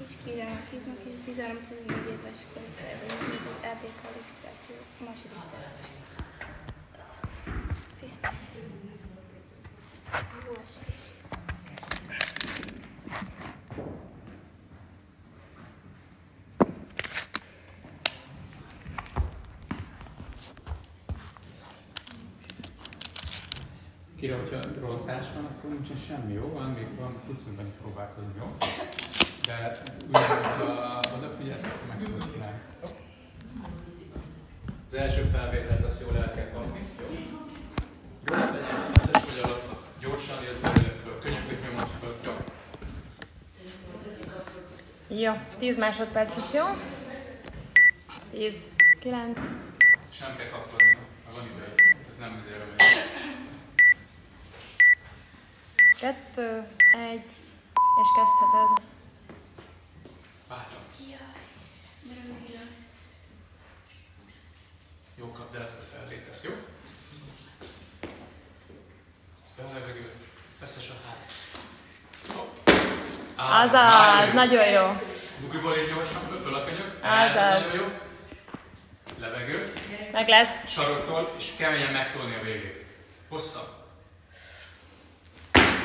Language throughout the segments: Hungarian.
Kiskirálynak hívnak, és 13-14 éves korosztályban indult az EP kvalifikáció második tervezés. Tisztelt! Jó esés! Kira, hogyha rontás van, akkor nincsen semmi, jó? Tudsz mindenki próbálkozni, jó? De ugyanúgy, odafigyelsz, akkor meg tudod csinálni. Az első felvételt azt jól el kell kapni, jó? Gyors legyen, messzes vagy alatta. Gyorsan jössz föl, könyököt nyomod föl, jó? Jó, 10 másodperc is, jó? 10, 9. Sem kell kapkodni, ha van idő, ez nem üzére megy. 2, 1, és kezdheted. Bátran. Jó, kapd el ezt a felvételt, jó? Be a levegőt, összes a hát. Azaz, nagyon jó. Bukliból is gyorsan, föl a könyök. Azaz. Nagyon jó. Levegő. Meg lesz. Saroktól, és keményen megtolni a végét. Hosszabb.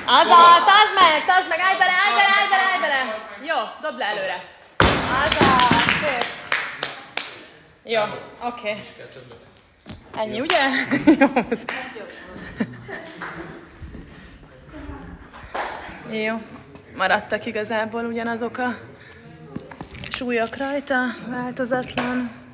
Azaz, tartsd meg, állj bele. Jó, dobd le előre. Azaz, szép. Jó, oké. És kell többet. Ennyi, ugye? Jó. Jó. Maradtak igazából ugyanazok a súlyok rajta, változatlan.